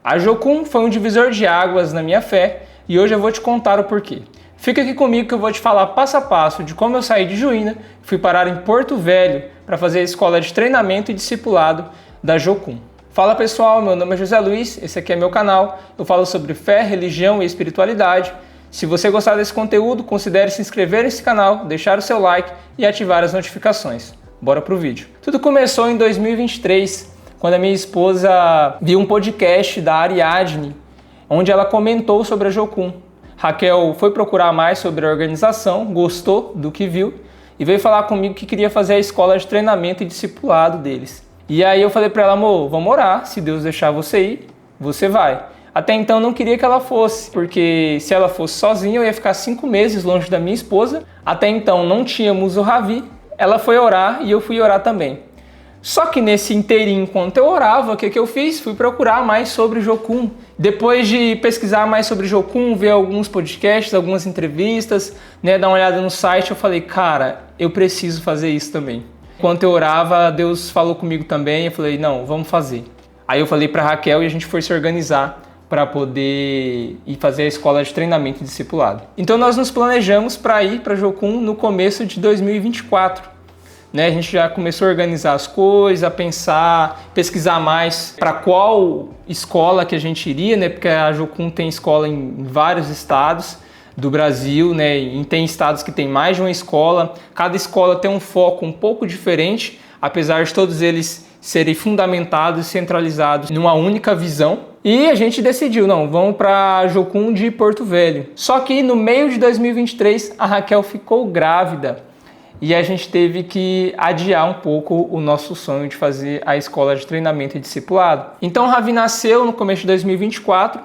A Jocum foi um divisor de águas na minha fé e hoje eu vou te contar o porquê. Fica aqui comigo que eu vou te falar passo a passo de como eu saí de Juína e fui parar em Porto Velho para fazer a escola de treinamento e discipulado da Jocum. Fala pessoal, meu nome é José Luiz, esse aqui é meu canal, eu falo sobre fé, religião e espiritualidade. Se você gostar desse conteúdo, considere se inscrever nesse canal, deixar o seu like e ativar as notificações. Bora pro vídeo. Tudo começou em 2023, quando a minha esposa viu um podcast da Ariadne, onde ela comentou sobre a Jocum. Raquel foi procurar mais sobre a organização, gostou do que viu e veio falar comigo que queria fazer a escola de treinamento e discipulado deles. E aí eu falei para ela, amor, vamos orar, se Deus deixar você ir, você vai. Até então não queria que ela fosse, porque se ela fosse sozinha eu ia ficar 5 meses longe da minha esposa. Até então não tínhamos o Ravi, ela foi orar e eu fui orar também. Só que nesse inteirinho, enquanto eu orava, o que eu fiz? Fui procurar mais sobre Jocum. Depois de pesquisar mais sobre Jocum, ver alguns podcasts, algumas entrevistas, dar uma olhada no site, eu falei, cara, eu preciso fazer isso também. Enquanto eu orava, Deus falou comigo também, eu falei, não, vamos fazer. Aí eu falei para Raquel e a gente foi se organizar para poder ir fazer a escola de treinamento e discipulado. Então nós nos planejamos para ir para Jocum no começo de 2024. A gente já começou a organizar as coisas, a pensar, pesquisar mais para qual escola que a gente iria, porque a Jocum tem escola em vários estados do Brasil, e tem estados que tem mais de uma escola. Cada escola tem um foco um pouco diferente, apesar de todos eles serem fundamentados e centralizados numa única visão. E a gente decidiu, não, vamos para a Jocum de Porto Velho. Só que no meio de 2023 a Raquel ficou grávida. E a gente teve que adiar um pouco o nosso sonho de fazer a escola de treinamento e discipulado. Então o Ravi nasceu no começo de 2024.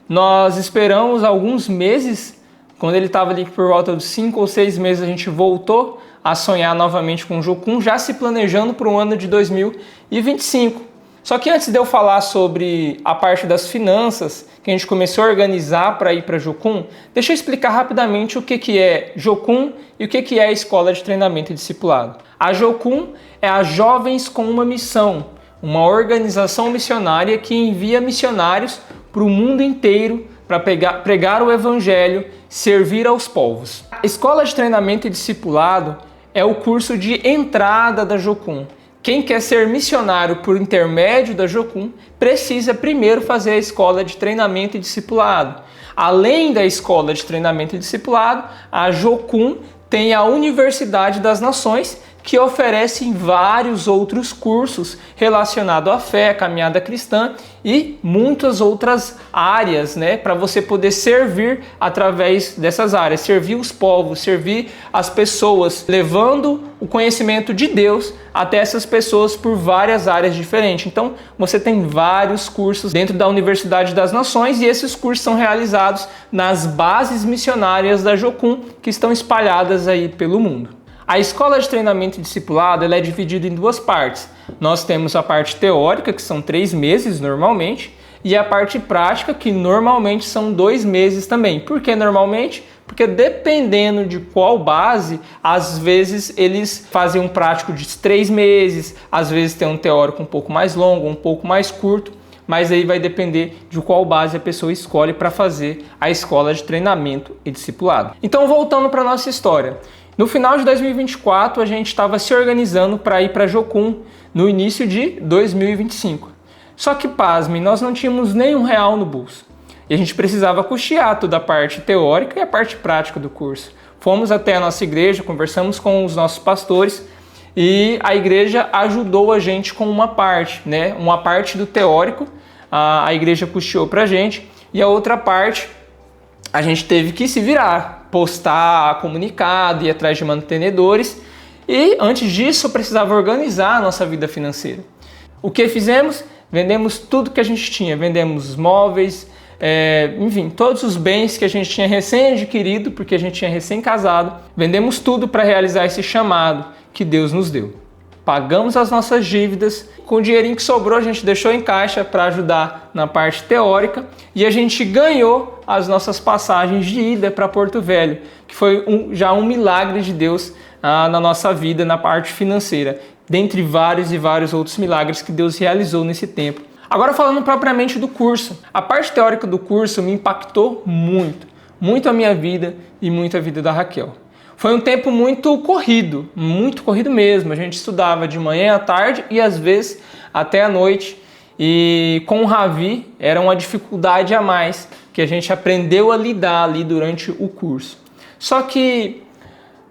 Nós esperamos alguns meses. Quando ele estava ali por volta dos 5 ou 6 meses, a gente voltou a sonhar novamente com o Jocum, já se planejando para o ano de 2025. Só que antes de eu falar sobre a parte das finanças, que a gente começou a organizar para ir para Jocum, deixa eu explicar rapidamente o que é Jocum e o que é a Escola de Treinamento e Discipulado. A Jocum é a Jovens com uma Missão, uma organização missionária que envia missionários para o mundo inteiro para pregar o Evangelho, servir aos povos. A Escola de Treinamento e Discipulado é o curso de entrada da Jocum. Quem quer ser missionário por intermédio da Jocum precisa primeiro fazer a escola de treinamento e discipulado. Além da escola de treinamento e discipulado, a Jocum tem a Universidade das Nações, que oferece vários outros cursos relacionados à fé, caminhada cristã e muitas outras áreas, para você poder servir através dessas áreas, servir os povos, servir as pessoas, levando o conhecimento de Deus até essas pessoas por várias áreas diferentes. Então, você tem vários cursos dentro da Universidade das Nações e esses cursos são realizados nas bases missionárias da Jocum, que estão espalhadas aí pelo mundo. A escola de treinamento e discipulado ela é dividida em 2 partes. Nós temos a parte teórica, que são 3 meses normalmente, e a parte prática, que normalmente são 2 meses também. Por que normalmente? Porque dependendo de qual base, às vezes eles fazem um prático de 3 meses, às vezes tem um teórico um pouco mais longo, um pouco mais curto, mas aí vai depender de qual base a pessoa escolhe para fazer a escola de treinamento e discipulado. Então, voltando para a nossa história. No final de 2024, a gente estava se organizando para ir para Jocum no início de 2025. Só que, pasme, nós não tínhamos nenhum real no bolso. E a gente precisava custear toda a parte teórica e a parte prática do curso. Fomos até a nossa igreja, conversamos com os nossos pastores e a igreja ajudou a gente com uma parte, Uma parte do teórico, a igreja custeou para a gente e a outra parte a gente teve que se virar, postar comunicado, ir atrás de mantenedores e antes disso eu precisava organizar a nossa vida financeira. O que fizemos? Vendemos tudo que a gente tinha, vendemos móveis, enfim, todos os bens que a gente tinha recém-adquirido, porque a gente tinha recém-casado, vendemos tudo para realizar esse chamado que Deus nos deu. Pagamos as nossas dívidas, com o dinheirinho que sobrou a gente deixou em caixa para ajudar na parte teórica e a gente ganhou as nossas passagens de ida para Porto Velho, que foi já um milagre de Deus na nossa vida, na parte financeira, dentre vários e vários outros milagres que Deus realizou nesse tempo. Agora falando propriamente do curso, a parte teórica do curso me impactou muito a minha vida e muito a vida da Raquel. Foi um tempo muito corrido mesmo. A gente estudava de manhã à tarde e às vezes até à noite. E com o Ravi era uma dificuldade a mais que a gente aprendeu a lidar ali durante o curso. Só que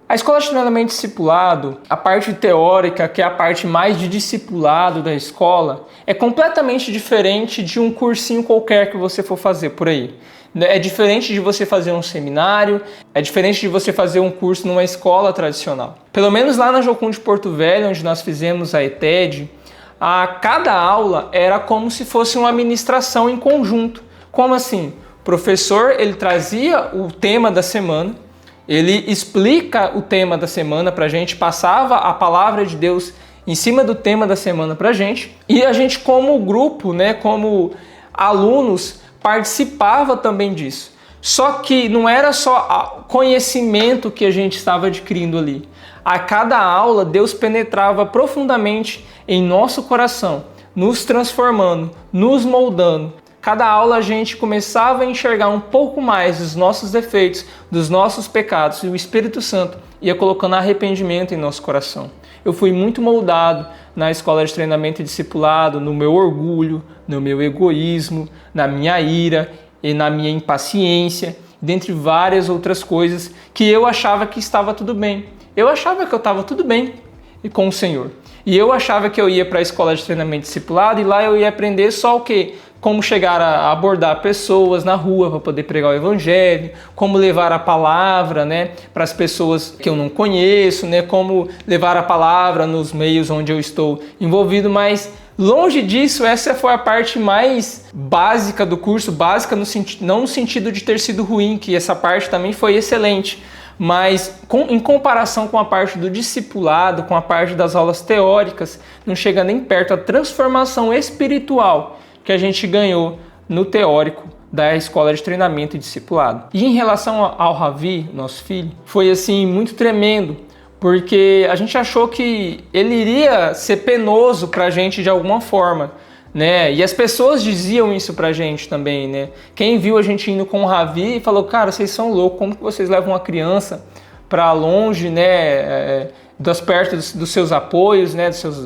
a escola de treinamento discipulado, a parte teórica, que é a parte mais de discipulado da escola, é completamente diferente de um cursinho qualquer que você for fazer por aí. É diferente de você fazer um seminário, é diferente de você fazer um curso numa escola tradicional. Pelo menos lá na Jocum de Porto Velho, onde nós fizemos a ETED, a cada aula era como se fosse uma ministração em conjunto. Como assim? O professor ele trazia o tema da semana, ele explica o tema da semana para a gente, passava a palavra de Deus em cima do tema da semana para a gente, e a gente como grupo, como alunos, participava também disso. Só que não era só conhecimento que a gente estava adquirindo ali. A cada aula, Deus penetrava profundamente em nosso coração, nos transformando, nos moldando. Cada aula a gente começava a enxergar um pouco mais dos nossos defeitos, dos nossos pecados, e o Espírito Santo ia colocando arrependimento em nosso coração. Eu fui muito moldado na escola de treinamento e discipulado, no meu orgulho, no meu egoísmo, na minha ira e na minha impaciência, dentre várias outras coisas que eu achava que estava tudo bem. Eu achava que eu estava tudo bem com o Senhor. E eu achava que eu ia para a escola de treinamento e discipulado e lá eu ia aprender só o quê? Como chegar a abordar pessoas na rua para poder pregar o evangelho, como levar a palavra para as pessoas que eu não conheço, como levar a palavra nos meios onde eu estou envolvido, mas longe disso, essa foi a parte mais básica do curso, básica não no sentido de ter sido ruim, que essa parte também foi excelente, mas em comparação com a parte do discipulado, com a parte das aulas teóricas, não chega nem perto a transformação espiritual que a gente ganhou no teórico da escola de treinamento e discipulado. E em relação ao Ravi, nosso filho, foi assim muito tremendo, porque a gente achou que ele iria ser penoso pra gente de alguma forma, E as pessoas diziam isso pra gente também, Quem viu a gente indo com o Ravi falou, cara, vocês são loucos, como que vocês levam uma criança pra longe, perto dos seus apoios,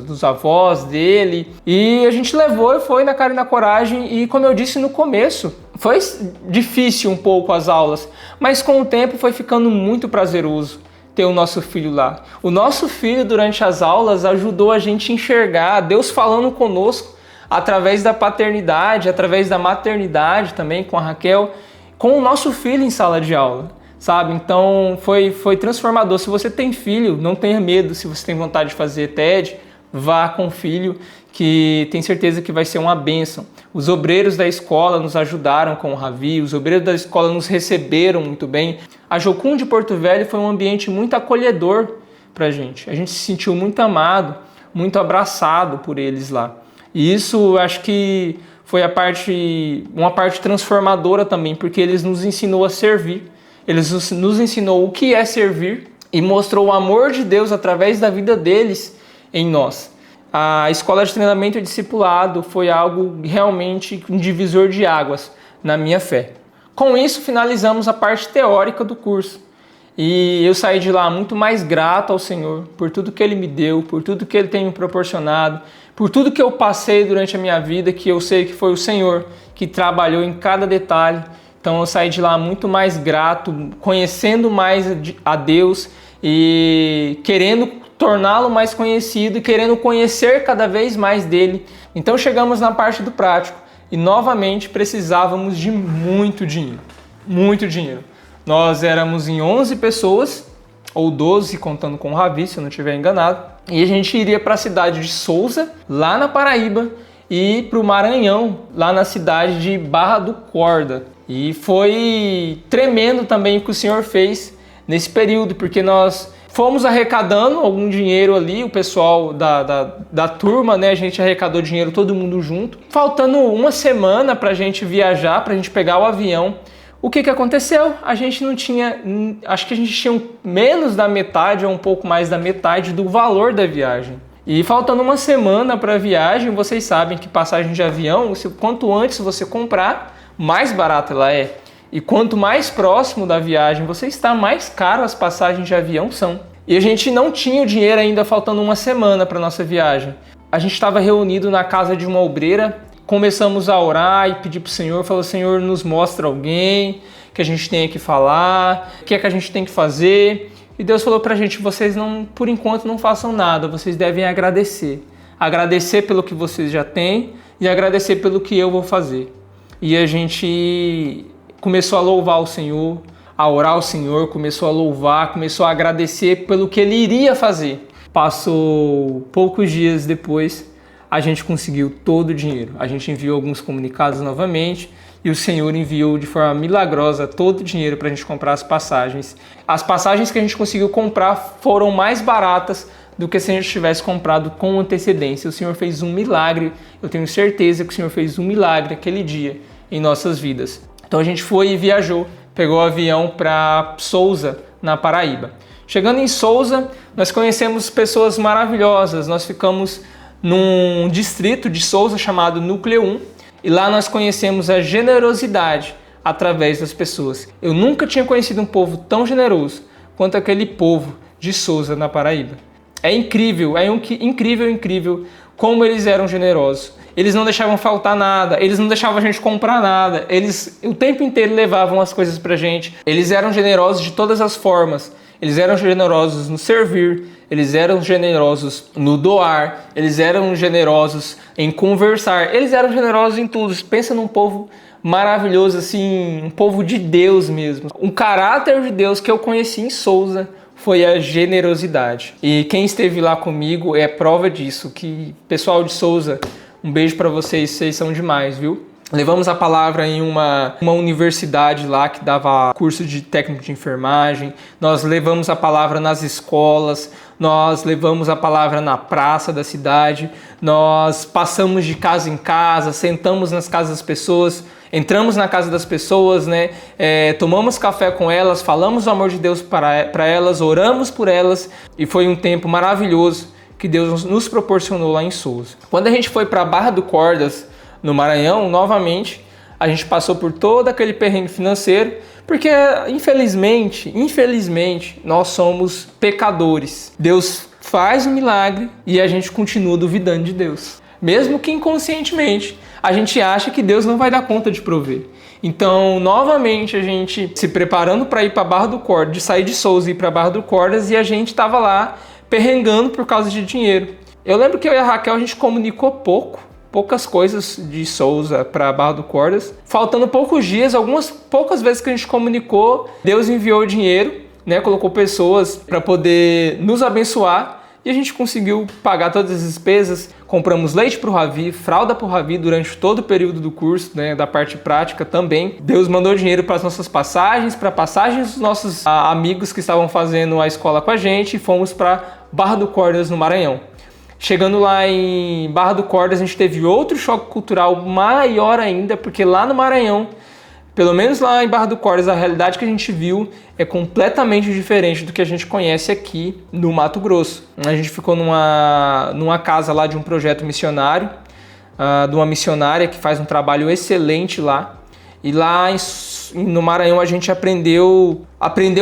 dos avós dele. E a gente levou e foi na cara e na coragem. E como eu disse no começo, foi difícil um pouco as aulas, mas com o tempo foi ficando muito prazeroso ter o nosso filho lá. O nosso filho, durante as aulas, ajudou a gente a enxergar Deus falando conosco através da paternidade, através da maternidade também com a Raquel, com o nosso filho em sala de aula. Então foi transformador. Se você tem filho, não tenha medo. Se você tem vontade de fazer TED, vá com o filho, que tem certeza que vai ser uma bênção. Os obreiros da escola nos ajudaram com o Ravi, os obreiros da escola nos receberam muito bem. A Jocum de Porto Velho foi um ambiente muito acolhedor pra gente. A gente se sentiu muito amado, muito abraçado por eles lá. E isso acho que foi uma parte transformadora também, porque eles nos ensinou a servir. Eles nos ensinou o que é servir e mostrou o amor de Deus através da vida deles em nós. A escola de treinamento e discipulado foi algo realmente um divisor de águas na minha fé. Com isso, finalizamos a parte teórica do curso. E eu saí de lá muito mais grato ao Senhor por tudo que Ele me deu, por tudo que Ele tem me proporcionado, por tudo que eu passei durante a minha vida, que eu sei que foi o Senhor que trabalhou em cada detalhe. Então eu saí de lá muito mais grato, conhecendo mais a Deus e querendo torná-lo mais conhecido e querendo conhecer cada vez mais dele. Então chegamos na parte do prático e novamente precisávamos de muito dinheiro. Muito dinheiro. Nós éramos em 11 pessoas, ou 12 contando com o Ravi, se eu não estiver enganado. E a gente iria para a cidade de Souza, lá na Paraíba, e para o Maranhão, lá na cidade de Barra do Corda. E foi tremendo também o que o Senhor fez nesse período, porque nós fomos arrecadando algum dinheiro ali, o pessoal da turma, a gente arrecadou dinheiro todo mundo junto. Faltando uma semana para a gente viajar, para a gente pegar o avião, o que aconteceu? A gente não tinha, acho que a gente tinha menos da metade ou um pouco mais da metade do valor da viagem. E faltando uma semana para a viagem, vocês sabem que passagem de avião, quanto antes você comprar, mais barata ela é. E quanto mais próximo da viagem você está, mais caro as passagens de avião são. E a gente não tinha o dinheiro ainda, faltando uma semana para nossa viagem. A gente estava reunido na casa de uma obreira, começamos a orar e pedir para o Senhor, falou: Senhor, nos mostra alguém que a gente tenha que falar, o que é que a gente tem que fazer. E Deus falou pra gente: vocês não, por enquanto, não façam nada, vocês devem agradecer. Agradecer pelo que vocês já têm e agradecer pelo que eu vou fazer. E a gente começou a louvar o Senhor, a orar ao Senhor, começou a louvar, começou a agradecer pelo que Ele iria fazer. Passou poucos dias depois, a gente conseguiu todo o dinheiro. A gente enviou alguns comunicados novamente e o Senhor enviou de forma milagrosa todo o dinheiro para a gente comprar as passagens. As passagens que a gente conseguiu comprar foram mais baratas do que se a gente tivesse comprado com antecedência. O Senhor fez um milagre, eu tenho certeza que o Senhor fez um milagre aquele dia em nossas vidas. Então a gente foi e viajou, pegou o avião para Sousa, na Paraíba. Chegando em Sousa, nós conhecemos pessoas maravilhosas, nós ficamos num distrito de Sousa chamado Núcleo 1, e lá nós conhecemos a generosidade através das pessoas. Eu nunca tinha conhecido um povo tão generoso quanto aquele povo de Sousa, na Paraíba. É incrível, incrível como eles eram generosos. Eles não deixavam faltar nada, eles não deixavam a gente comprar nada, eles o tempo inteiro levavam as coisas pra gente. Eles eram generosos de todas as formas. Eles eram generosos no servir, eles eram generosos no doar, eles eram generosos em conversar, eles eram generosos em tudo. Pensa num povo maravilhoso, assim, um povo de Deus mesmo. Um caráter de Deus que eu conheci em Sousa foi a generosidade. E quem esteve lá comigo é prova disso, que pessoal de Sousa, um beijo para vocês, vocês são demais, viu? Levamos a palavra em uma universidade lá que dava curso de técnico de enfermagem, nós levamos a palavra nas escolas, nós levamos a palavra na praça da cidade, nós passamos de casa em casa, sentamos nas casas das pessoas, entramos na casa das pessoas, né? Tomamos café com elas, falamos o amor de Deus para elas, oramos por elas, e foi um tempo maravilhoso que Deus nos proporcionou lá em Sousa. Quando a gente foi para Barra do Cordas, no Maranhão, novamente, a gente passou por todo aquele perrengue financeiro, porque infelizmente, nós somos pecadores. Deus faz um milagre e a gente continua duvidando de Deus. Mesmo que inconscientemente, a gente acha que Deus não vai dar conta de prover. Então, novamente, a gente se preparando para ir para Barra do Cordas, de sair de Sousa e ir para Barra do Cordas, e a gente estava lá perrengando por causa de dinheiro. Eu lembro que eu e a Raquel, a gente comunicou poucas coisas de Sousa para Barra do Cordas. Faltando poucos dias, poucas vezes que a gente comunicou, Deus enviou o dinheiro, né? Colocou pessoas para poder nos abençoar e a gente conseguiu pagar todas as despesas. Compramos leite para o Ravi, fralda para o Ravi durante todo o período do curso, né? Da parte prática também. Deus mandou dinheiro para as nossas passagens, para passagens dos nossos amigos que estavam fazendo a escola com a gente, e fomos para Barra do Cordas, no Maranhão. Chegando lá em Barra do Cordas, a gente teve outro choque cultural maior ainda, porque lá no Maranhão, pelo menos lá em Barra do Cordas, a realidade que a gente viu é completamente diferente do que a gente conhece aqui no Mato Grosso. A gente ficou numa casa lá de um projeto missionário, de uma missionária que faz um trabalho excelente lá. E lá no Maranhão a gente aprendeu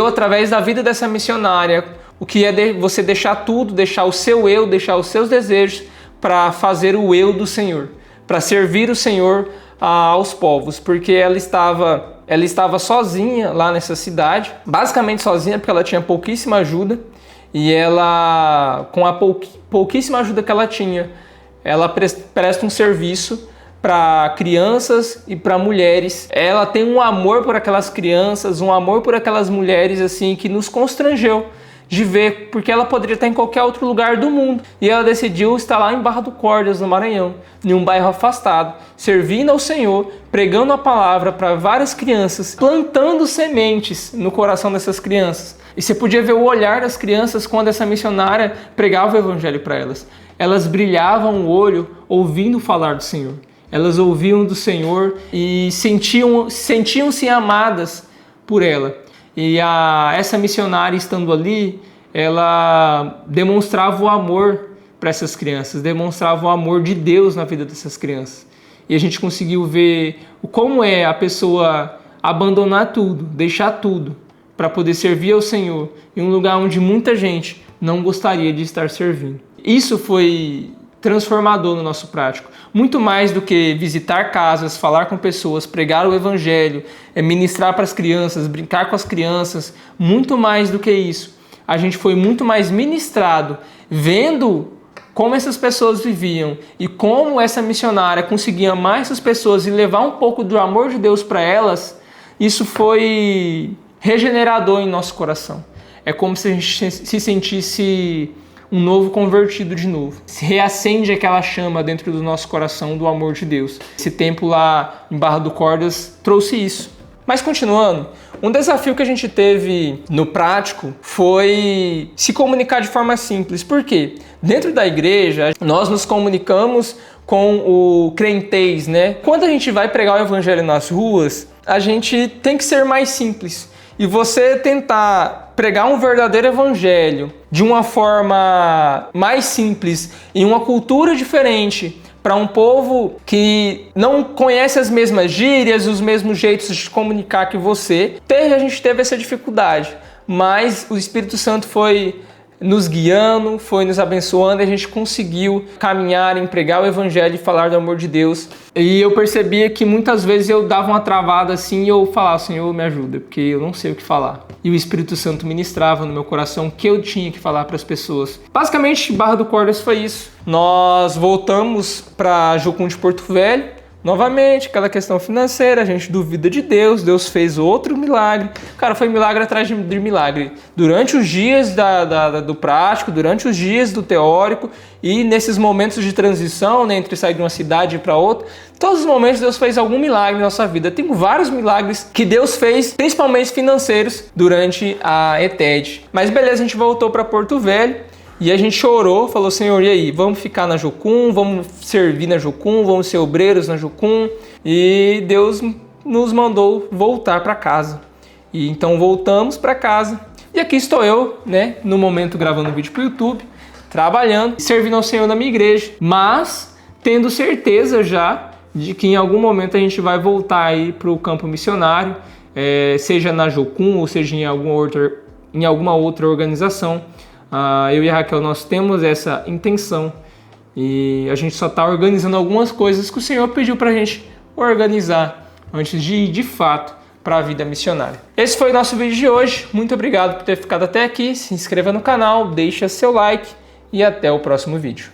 através da vida dessa missionária o que é você deixar tudo, deixar o seu eu, deixar os seus desejos para fazer o eu do Senhor, para servir o Senhor aos povos, porque ela estava sozinha lá nessa cidade, basicamente sozinha, porque ela tinha pouquíssima ajuda, e ela, com a pouquíssima ajuda que ela tinha, ela presta um serviço para crianças e para mulheres. Ela tem um amor por aquelas crianças, um amor por aquelas mulheres, assim, que nos constrangeu de ver, porque ela poderia estar em qualquer outro lugar do mundo. E ela decidiu estar lá em Barra do Cordas, no Maranhão, em um bairro afastado, servindo ao Senhor, pregando a palavra para várias crianças, plantando sementes no coração dessas crianças. E você podia ver o olhar das crianças quando essa missionária pregava o evangelho para elas. Elas brilhavam o olho ouvindo falar do Senhor. Elas ouviam do Senhor e sentiam-se amadas por ela. E essa missionária estando ali, ela demonstrava o amor para essas crianças, demonstrava o amor de Deus na vida dessas crianças. E a gente conseguiu ver como é a pessoa abandonar tudo, deixar tudo, para poder servir ao Senhor em um lugar onde muita gente não gostaria de estar servindo. Isso foi transformador no nosso prático. Muito mais do que visitar casas, falar com pessoas, pregar o evangelho, ministrar para as crianças, brincar com as crianças, muito mais do que isso. A gente foi muito mais ministrado, vendo como essas pessoas viviam e como essa missionária conseguia amar essas pessoas e levar um pouco do amor de Deus para elas. Isso foi regenerador em nosso coração. É como se a gente se sentisse um novo convertido de novo. Se reacende aquela chama dentro do nosso coração do amor de Deus. Esse tempo lá em Barra do Cordas trouxe isso. Mas continuando, um desafio que a gente teve no prático foi se comunicar de forma simples. Por quê? Dentro da igreja, nós nos comunicamos com o crentez, né? Quando a gente vai pregar o evangelho nas ruas, a gente tem que ser mais simples. E você tentar pregar um verdadeiro evangelho de uma forma mais simples, em uma cultura diferente, para um povo que não conhece as mesmas gírias, os mesmos jeitos de comunicar que você, a gente teve essa dificuldade. Mas o Espírito Santo foi nos guiando, foi nos abençoando e a gente conseguiu caminhar em pregar o evangelho e falar do amor de Deus. E eu percebia que muitas vezes eu dava uma travada assim e eu falava, Senhor, me ajuda, porque eu não sei o que falar. E o Espírito Santo ministrava no meu coração o que eu tinha que falar para as pessoas. Basicamente, Barra do Cordas foi isso. Nós voltamos para Jocum de Porto Velho. Novamente, aquela questão financeira, a gente duvida de Deus, Deus fez outro milagre. Cara, foi milagre atrás de milagre. Durante os dias do prático, durante os dias do teórico e nesses momentos de transição, né, entre sair de uma cidade para outra, todos os momentos Deus fez algum milagre na nossa vida. Tem vários milagres que Deus fez, principalmente financeiros, durante a ETED. Mas beleza, a gente voltou para Porto Velho. E a gente chorou, falou, Senhor, e aí? Vamos ficar na Jocum, vamos servir na Jocum, vamos ser obreiros na Jocum. E Deus nos mandou voltar para casa. E então voltamos para casa. E aqui estou eu, né, no momento gravando vídeo para o YouTube, trabalhando, servindo ao Senhor na minha igreja. Mas tendo certeza já de que em algum momento a gente vai voltar aí para o campo missionário, seja na Jocum ou seja em alguma outra organização. Eu e a Raquel, nós temos essa intenção e a gente só está organizando algumas coisas que o Senhor pediu para a gente organizar antes de ir de fato para a vida missionária. Esse foi o nosso vídeo de hoje. Muito obrigado por ter ficado até aqui. Se inscreva no canal, deixa seu like e até o próximo vídeo.